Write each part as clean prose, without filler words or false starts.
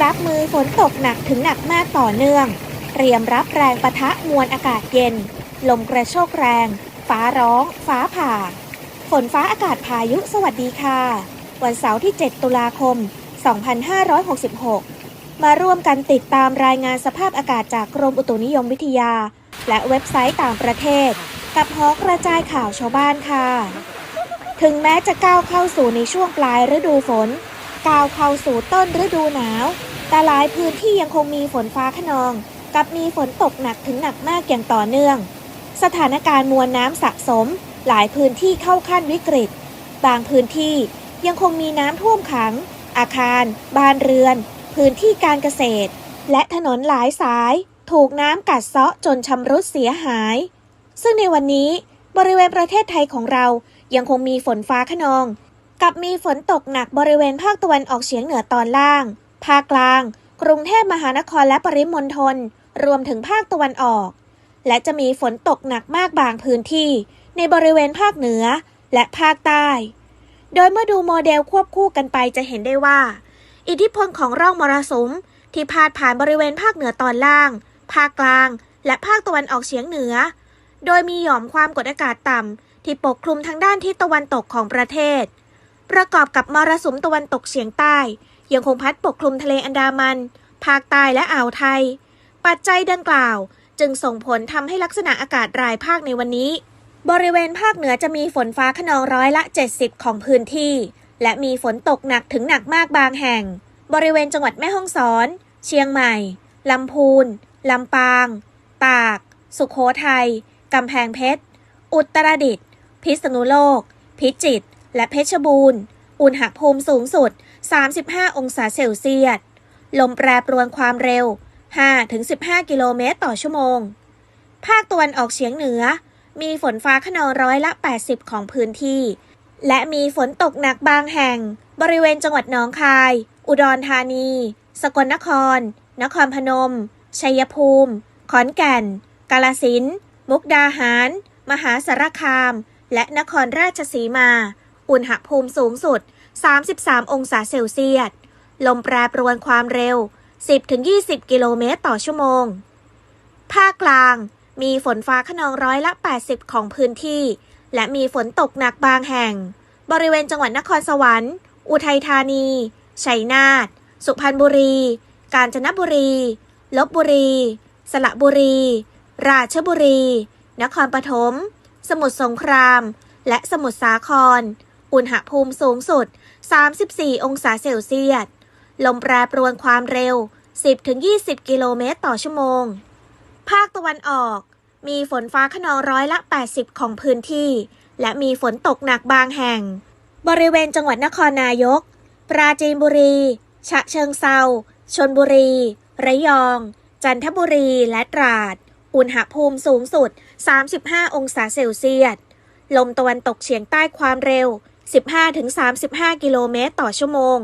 รับมือฝนตกหนักถึงหนักมากต่อเนื่องเตรียมรับแรงปะทะมวลอากาศเย็นลมกระโชกแรงฟ้าร้องฟ้าผ่าฝนฟ้าอากาศพายุสวัสดีค่ะวันเสาร์ที่ 7 ตุลาคม 2566 มาร่วมกันติดตามรายงานสภาพอากาศจากกรมอุตุนิยมวิทยาและเว็บไซต์ต่างประเทศกับหอกระจายข่าวชาวบ้านค่ะถึงแม้จะก้าวเข้าสู่ในช่วงปลายฤดูฝนก้าวเข้าสู่ต้นฤดูหนาวแต่หลายพื้นที่ยังคงมีฝนฟ้าคะนองกับมีฝนตกหนักถึงหนักมากอย่างต่อเนื่องสถานการณ์มวลน้ำสะสมหลายพื้นที่เข้าขั้นวิกฤตบางพื้นที่ยังคงมีน้ำท่วมขังอาคารบ้านเรือนพื้นที่การเกษตรและถนนหลายสายถูกน้ำกัดเซาะจนชำรุดเสียหายซึ่งในวันนี้บริเวณประเทศไทยของเรายังคงมีฝนฟ้าคะนองกับมีฝนตกหนักบริเวณภาคตะวันออกเฉียงเหนือตอนล่างภาคกลางกรุงเทพมหานครและปริมณฑลรวมถึงภาคตะวันออกและจะมีฝนตกหนักมากบางพื้นที่ในบริเวณภาคเหนือและภาคใต้โดยเมื่อดูโมเดลควบคู่กันไปจะเห็นได้ว่าอิทธิพลของร่องมรสุมที่พาดผ่านบริเวณภาคเหนือตอนล่างภาคกลางและภาคตะวันออกเฉียงเหนือโดยมีหย่อมความกดอากาศต่ำที่ปกคลุมทางด้านทิศตะวันตกของประเทศประกอบกับมรสุมตะวันตกเฉียงใต้ยังคงพัดปกคลุมทะเลอันดามันภาคใต้และอ่าวไทยปัจจัยดังกล่าวจึงส่งผลทำให้ลักษณะอากาศรายภาคในวันนี้บริเวณภาคเหนือจะมีฝนฟ้าคะนองร้อยละ 70 ของพื้นที่และมีฝนตกหนักถึงหนักมากบางแห่งบริเวณจังหวัดแม่ฮ่องสอนเชียงใหม่ลำพูนลำปางตากสุโขทัยกำแพงเพชรอุตรดิตถ์พิษณุโลกพิจิตรและเพชรบูรณ์อุณหภูมิสูงสุด35 องศาเซลเซียสลมแปรปรวนความเร็ว 5-15 กิโลเมตรต่อชั่วโมงภาคตะวันออกเฉียงเหนือมีฝนฟ้าคะนองร้อยละ 80 ของพื้นที่และมีฝนตกหนักบางแห่งบริเวณจังหวัดหนองคายอุดรธานีสกลนครนครพนมชัยภูมิขอนแก่นกาฬสินธุ์มุกดาหารมหาสารคามและนครราชสีมาอุณหภูมิสูงสุด33 องศาเซลเซียสลมแปรปรวนความเร็ว 10-20 กิโลเมตรต่อชั่วโมงภาคกลางมีฝนฟ้าคะนองร้อยละ 80 ของพื้นที่และมีฝนตกหนักบางแห่งบริเวณจังหวัดนครสวรรค์อุทัยธานีชัยนาทสุพรรณบุรีกาญจนบุรีลพบุรีสระบุรีราชบุรีนครปฐมสมุทรสงครามและสมุทรสาครอุณหภูมิสูงสุด34 องศาเซลเซียสลมแปรปรวนความเร็ว 10-20 กิโลเมตรต่อชั่วโมงภาคตะวันออกมีฝนฟ้าคะนองร้อยละ 80 ของพื้นที่และมีฝนตกหนักบางแห่งบริเวณจังหวัดนครนายกปราจีนบุรีฉะเชิงเทราชลบุรีระยองจันทบุรีและตราดอุณหภูมิสูงสุด35 องศาเซลเซียสลมตะวันตกเฉียงใต้ความเร็ว 15-35 กิโลเมตรต่อชั่วโมง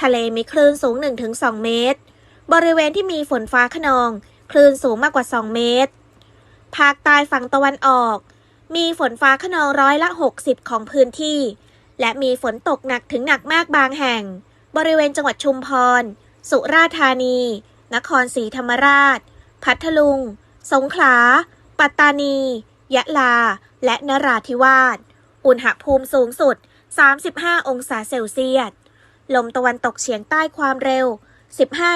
ทะเลมีคลื่นสูง 1-2 เมตรบริเวณที่มีฝนฟ้าคะนองคลื่นสูงมากกว่า2 เมตรภาคใต้ฝั่งตะวันออกมีฝนฟ้าคะนองร้อยละ 60 ของพื้นที่และมีฝนตกหนักถึงหนักมากบางแห่งบริเวณจังหวัดชุมพรสุราษฎร์ธานีนครศรีธรรมราชพัทลุงสงขลาปัตตานียะลาและนราธิวาสอุณหภูมิสูงสุด35 องศาเซลเซียสลมตะวันตกเฉียงใต้ความเร็ว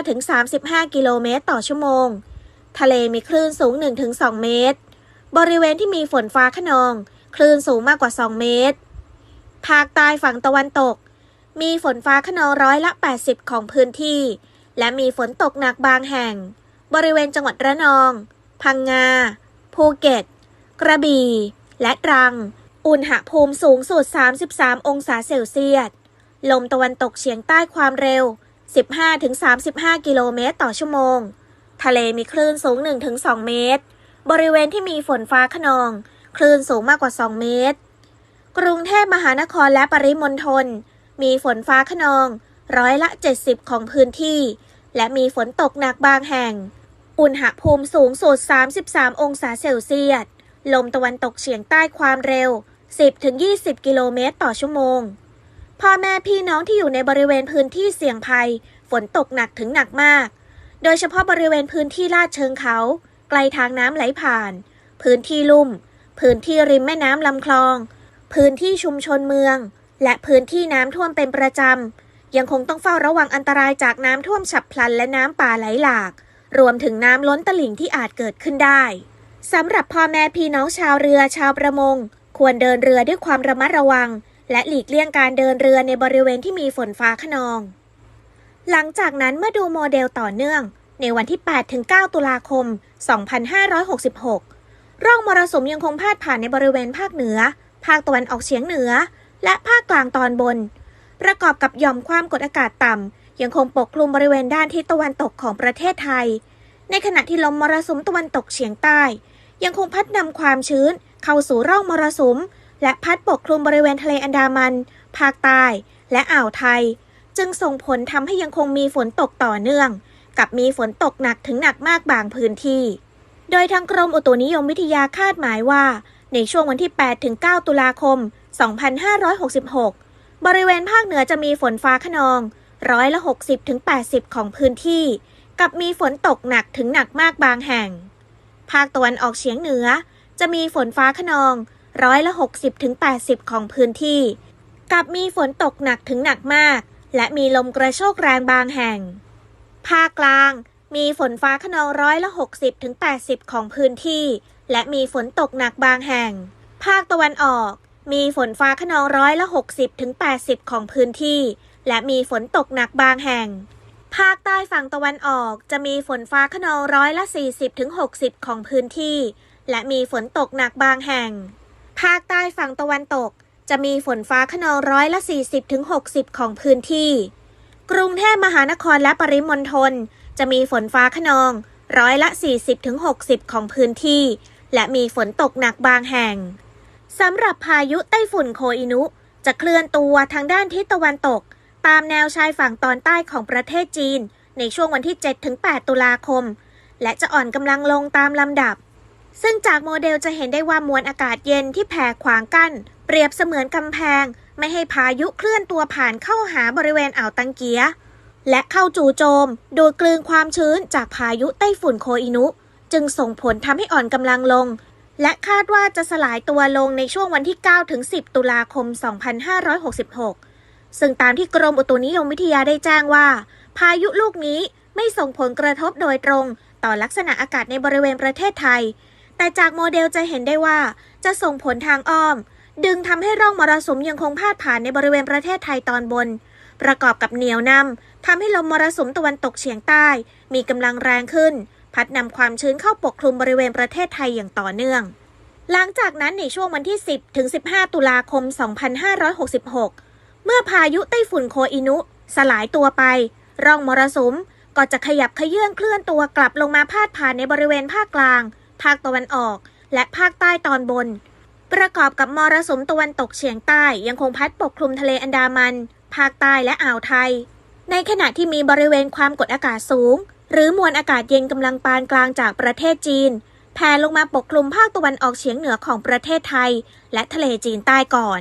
15-35 กิโลเมตรต่อชั่วโมงทะเลมีคลื่นสูง 1-2 เมตรบริเวณที่มีฝนฟ้าคะนองคลื่นสูงมากกว่า2 เมตรภาคใต้ฝั่งตะวันตกมีฝนฟ้าคะนองร้อยละ 80 ของพื้นที่และมีฝนตกหนักบางแห่งบริเวณจังหวัดระนองพังงาภูเก็ตกระบี่และตรังอุณหภูมิสูงสุด33 องศาเซลเซียสลมตะวันตกเฉียงใต้ความเร็ว 15-35 กิโลเมตรต่อชั่วโมงทะเลมีคลื่นสูง 1-2 เมตรบริเวณที่มีฝนฟ้าคะนองคลื่นสูงมากกว่า2 เมตรกรุงเทพมหานครและปริมณฑลมีฝนฟ้าคะนองร้อยละ 70 ของพื้นที่และมีฝนตกหนักบางแห่งอุณหภูมิสูงสุด33 องศาเซลเซียสลมตะวันตกเฉียงใต้ความเร็ว 10-20 กิโลเมตรต่อชั่วโมง พ่อแม่พี่น้องที่อยู่ในบริเวณพื้นที่เสี่ยงภัยฝนตกหนักถึงหนักมากโดยเฉพาะบริเวณพื้นที่ลาดเชิงเขาไกลทางน้ำไหลผ่านพื้นที่ลุ่มพื้นที่ริมแม่น้ำลำคลองพื้นที่ชุมชนเมืองและพื้นที่น้ำท่วมเป็นประจำยังคงต้องเฝ้าระวังอันตรายจากน้ำท่วมฉับพลันและน้ำป่าไหลหลากรวมถึงน้ำล้นตลิ่งที่อาจเกิดขึ้นได้สำหรับพ่อแม่พี่น้องชาวเรือชาวประมงควรเดินเรือด้วยความระมัดระวังและหลีกเลี่ยงการเดินเรือในบริเวณที่มีฝนฟ้าคะนองหลังจากนั้นเมื่อดูโมเดลต่อเนื่องในวันที่ 8-9 ตุลาคม 2566 ร่องมรสุมยังคงพาดผ่านในบริเวณภาคเหนือภาคตะวันออกเฉียงเหนือและภาคกลางตอนบนประกอบกับหย่อมความกดอากาศต่ำยังคงปกคลุมบริเวณด้านทิศตะวันตกของประเทศไทยในขณะที่ลมมรสุมตะวันตกเฉียงใต้ยังคงพัดนำความชื้นเข้าสู่ร่องมรสุมและพัดปกคลุมบริเวณทะเลอันดามันภาคใต้และอ่าวไทยจึงส่งผลทำให้ยังคงมีฝนตกต่อเนื่องกับมีฝนตกหนักถึงหนักมากบางพื้นที่โดยทางกรมอุตุนิยมวิทยาคาดหมายว่าในช่วงวันที่ 8-9 ตุลาคม 2566 บริเวณภาคเหนือจะมีฝนฟ้าคะนอง60-80%ของพื้นที่กับมีฝนตกหนักถึงหนักมากบางแห่งภาคตะวันออกเฉียงเหนือจะมีฝนฟ้าคะนอง60-80%ของพื้นที่กับมีฝนตกหนักถึงหนักมากและมีลมกระโชกแรงบางแห่งภาคกลางมีฝนฟ้าคะนอง60-80%ของพื้นที่และมีฝนตกหนักบางแห่งภาคตะวันออกมีฝนฟ้าคะนอง60-80%ของพื้นที่และมีฝนตกหนักบางแห่งภาคใต้ฝั่งตะวันออกจะมีฝนฟ้าคะนอง40-60%ของพื้นที่และมีฝนตกหนักบางแห่งภาคใต้ฝั่งตะวันตกจะมีฝนฟ้าคะนอง40-60%ของพื้นที่กรุงเทพมหานครและปริมณฑลจะมีฝนฟ้าคะนอง40-60%ของพื้นที่และมีฝนตกหนักบางแห่งสำหรับพายุไต้ฝุ่นโคอินุจะเคลื่อนตัวทางด้านทิศตะวันตกตามแนวชายฝั่งตอนใต้ของประเทศจีนในช่วงวันที่ 7-8 ตุลาคมและจะอ่อนกำลังลงตามลำดับซึ่งจากโมเดลจะเห็นได้ว่ามวลอากาศเย็นที่แผ่ขวางกั้นเปรียบเสมือนกำแพงไม่ให้พายุเคลื่อนตัวผ่านเข้าหาบริเวณอ่าวตังเกียและเข้าจู่โจมดูดกลืนความชื้นจากพายุไต้ฝุ่นโคอินุจึงส่งผลทำให้อ่อนกำลังลงและคาดว่าจะสลายตัวลงในช่วงวันที่ 9-10 ตุลาคม 2566 ซึ่งตามที่กรมอุตุนิยมวิทยาได้แจ้งว่าพายุลูกนี้ไม่ส่งผลกระทบโดยตรงต่อลักษณะอากาศในบริเวณประเทศไทยแต่จากโมเดลจะเห็นได้ว่าจะส่งผลทางอ้อมดึงทำให้ร่องมรสุมยังคงพาดผ่านในบริเวณประเทศไทยตอนบนประกอบกับเหนี่ยวนำทำให้ลมมรสุมตะวันตกเฉียงใต้มีกำลังแรงขึ้นพัดนำความชื้นเข้าปกคลุมบริเวณประเทศไทยอย่างต่อเนื่องหลังจากนั้นในช่วงวันที่ 10-15 ตุลาคม 2566 เมื่อพายุไต้ฝุ่นโคอินุสลายตัวไปร่องมรสุมก็จะขยับเขยื้อนเคลื่อนตัวกลับลงมาพาดผ่านในบริเวณภาคกลางภาคตะวันออกและภาคใต้ตอนบนประกอบกับมรสุมตะวันตกเฉียงใต้ยังคงพัดปกคลุมทะเลอันดามันภาคใต้และอ่าวไทยในขณะที่มีบริเวณความกดอากาศสูงหรือมวลอากาศเย็นกำลังปานกลางจากประเทศจีนแผ่ลงมาปกคลุมภาคตะวันออกเฉียงเหนือของประเทศไทยและทะเลจีนใต้ก่อน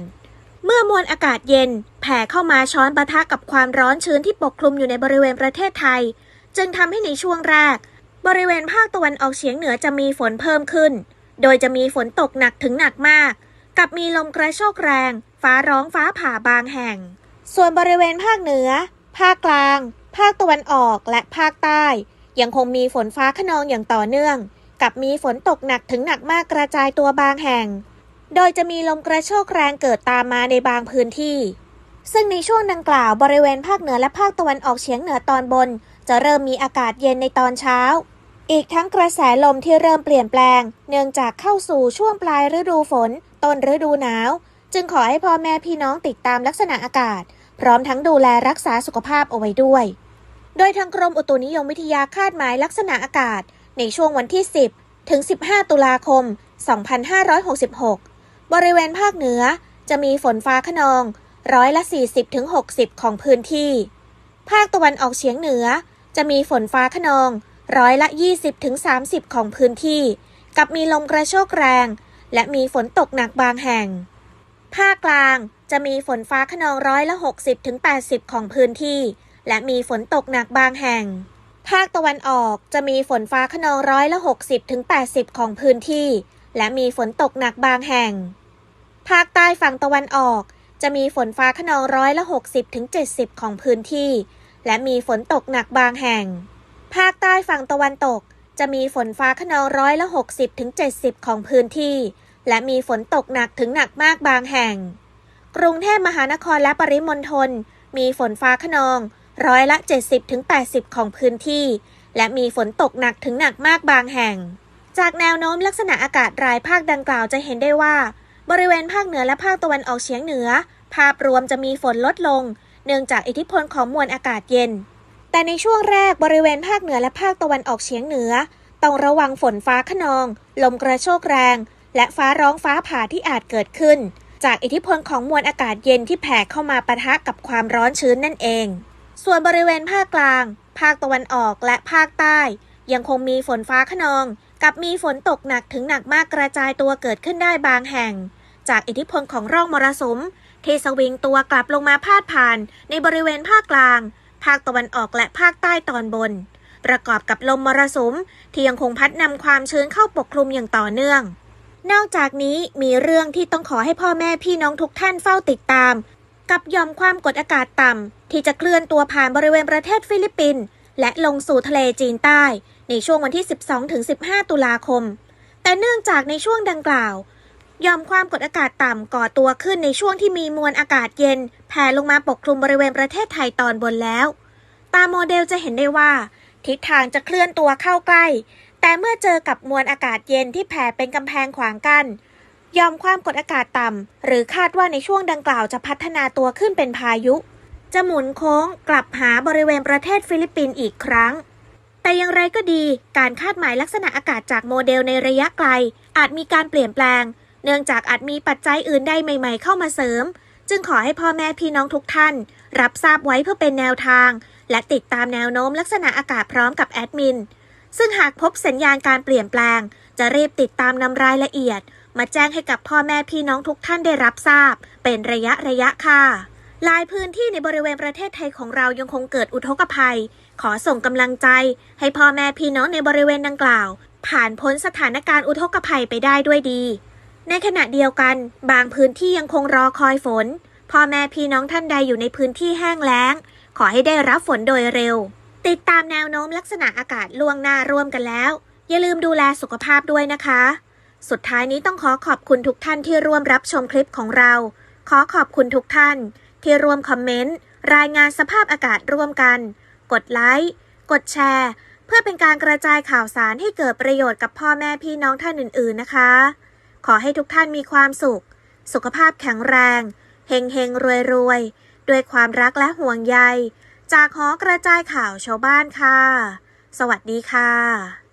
เมื่อมวลอากาศเย็นแผ่เข้ามาช้อนปะทะกับความร้อนชื้นที่ปกคลุมอยู่ในบริเวณประเทศไทยจึงทำให้ในช่วงแรกบริเวณภาคตะวันออกเฉียงเหนือจะมีฝนเพิ่มขึ้นโดยจะมีฝนตกหนักถึงหนักมากกับมีลมกระโชกแรงฟ้าร้องฟ้าผ่าบางแห่งส่วนบริเวณภาคเหนือภาคกลางภาคตะวันออกและภาคใต้ยังคงมีฝนฟ้าคะนองอย่างต่อเนื่องกับมีฝนตกหนักถึงหนักมากกระจายตัวบางแห่งโดยจะมีลมกระโชกแรงเกิดตามมาในบางพื้นที่ซึ่งในช่วงดังกล่าวบริเวณภาคเหนือและภาคตะวันออกเฉียงเหนือตอนบนจะเริ่มมีอากาศเย็นในตอนเช้าอีกทั้งกระแสลมที่เริ่มเปลี่ยนแปลงเนื่องจากเข้าสู่ช่วงปลายฤดูฝนต้นฤดูหนาวจึงขอให้พ่อแม่พี่น้องติดตามลักษณะอากาศพร้อมทั้งดูแลรักษาสุขภาพเอาไว้ด้วยโดยทางกรมอุตุนิยมวิทยาคาดหมายลักษณะอากาศในช่วงวันที่ 10-15 ตุลาคม 2566 บริเวณภาคเหนือจะมีฝนฟ้าคะนอง40-60%ของพื้นที่ภาคตะวันออกเฉียงเหนือจะมีฝนฟ้าคะนอง20-30%ของพื้นที่กับมีลมกระโชกแรงและมีฝนตกหนักบางแห่งภาคกลาง จะมีฝนฟ้าคะนอง60 ถึง 80ของพื้นที่และมีฝนตกหนักบางแห่งภาคตะวันออกจะมีฝนฟ้าคะนอง60 ถึง 80ของพื้นที่และมีฝนตกหนักบางแห่งภาคใต้ฝั่งตะวันออกจะมีฝนฟ้าคะนอง60 ถึง 70ของพื้นที่และมีฝนตกหนักบางแห่งภาคใต้ฝั่งตะวันตกจะมีฝนฟ้าคะนอง60 ถึง 70ของพื้นที่และมีฝนตกหนักถึงหนักมากบางแห่งกรุงเทพมหานครและปริมณฑลมีฝนฟ้าคะนอง70 ถึง 80ของพื้นที่และมีฝนตกหนักถึงหนักมากบางแห่งจากแนวโน้มลักษณะอากาศรายภาคดังกล่าวจะเห็นได้ว่าบริเวณภาคเหนือและภาคตะวันออกเฉียงเหนือภาพรวมจะมีฝนลดลงเนื่องจากอิทธิพลของมวลอากาศเย็นแต่ในช่วงแรกบริเวณภาคเหนือและภาคตะวันออกเฉียงเหนือต้องระวังฝนฟ้าคะนองลมกระโชกแรงและฟ้าร้องฟ้าผ่าที่อาจเกิดขึ้นจากอิทธิพลของมวลอากาศเย็นที่แผ่เข้ามาปะทะกับความร้อนชื้นนั่นเองส่วนบริเวณภาคกลางภาคตะวันออกและภาคใต้ยังคงมีฝนฟ้าคะนองกับมีฝนตกหนักถึงหนักมากกระจายตัวเกิดขึ้นได้บางแห่งจากอิทธิพลของร่องมรสุมที่สวิงตัวกลับลงมาพาดผ่านในบริเวณภาคกลางภาคตะวันออกและภาคใต้ตอนบนประกอบกับลมมรสุมที่ยังคงพัดนำความชื้นเข้าปกคลุมอย่างต่อเนื่องนอกจากนี้มีเรื่องที่ต้องขอให้พ่อแม่พี่น้องทุกท่านเฝ้าติดตามกับหย่อมความกดอากาศต่ำที่จะเคลื่อนตัวผ่านบริเวณประเทศฟิลิปปินส์และลงสู่ทะเลจีนใต้ในช่วงวันที่ 12-15 ตุลาคมแต่เนื่องจากในช่วงดังกล่าวหย่อมความกดอากาศต่ำก่อตัวขึ้นในช่วงที่มีมวลอากาศเย็นแผ่ลงมาปกคลุมบริเวณประเทศไทยตอนบนแล้วตามโมเดลจะเห็นได้ว่าทิศทางจะเคลื่อนตัวเข้าใกล้แต่เมื่อเจอกับมวลอากาศเย็นที่แผ่เป็นกำแพงขวางกั้นหย่อมความกดอากาศต่ำหรือคาดว่าในช่วงดังกล่าวจะพัฒนาตัวขึ้นเป็นพายุจะหมุนโค้งกลับหาบริเวณประเทศฟิลิปปินส์อีกครั้งแต่อย่างไรก็ดีการคาดหมายลักษณะอากาศจากโมเดลในระยะไกลอาจมีการเปลี่ยนแปลงเนื่องจากอาจมีปัจจัยอื่นใดใหม่ๆเข้ามาเสริมจึงขอให้พ่อแม่พี่น้องทุกท่านรับทราบไว้เพื่อเป็นแนวทางและติดตามแนวโน้มลักษณะอากาศพร้อมกับแอดมินซึ่งหากพบสัญญาณการเปลี่ยนแปลงจะรีบติดตามนำรายละเอียดมาแจ้งให้กับพ่อแม่พี่น้องทุกท่านได้รับทราบเป็นระยะค่ะหลายพื้นที่ในบริเวณประเทศไทยของเรายังคงเกิดอุทกภัยขอส่งกำลังใจให้พ่อแม่พี่น้องในบริเวณดังกล่าวผ่านพ้นสถานการณ์อุทกภัยไปได้ด้วยดีในขณะเดียวกันบางพื้นที่ยังคงรอคอยฝนพ่อแม่พี่น้องท่านใดอยู่ในพื้นที่แห้งแล้งขอให้ได้รับฝนโดยเร็วติดตามแนวโน้มลักษณะอากาศล่วงหน้าร่วมกันแล้วอย่าลืมดูแลสุขภาพด้วยนะคะสุดท้ายนี้ต้องขอบคุณทุกท่านที่ร่วมรับชมคลิปของเราขอบคุณทุกท่านที่ร่วมคอมเมนต์รายงานสภาพอากาศร่วมกันกดไลค์กดแชร์เพื่อเป็นการกระจายข่าวสารให้เกิดประโยชน์กับพ่อแม่พี่น้องท่านอื่นๆนะคะขอให้ทุกท่านมีความสุขสุขภาพแข็งแรงเฮงรวยด้วยความรักและห่วงใยจากหอกระจายข่าวชาวบ้านค่ะสวัสดีค่ะ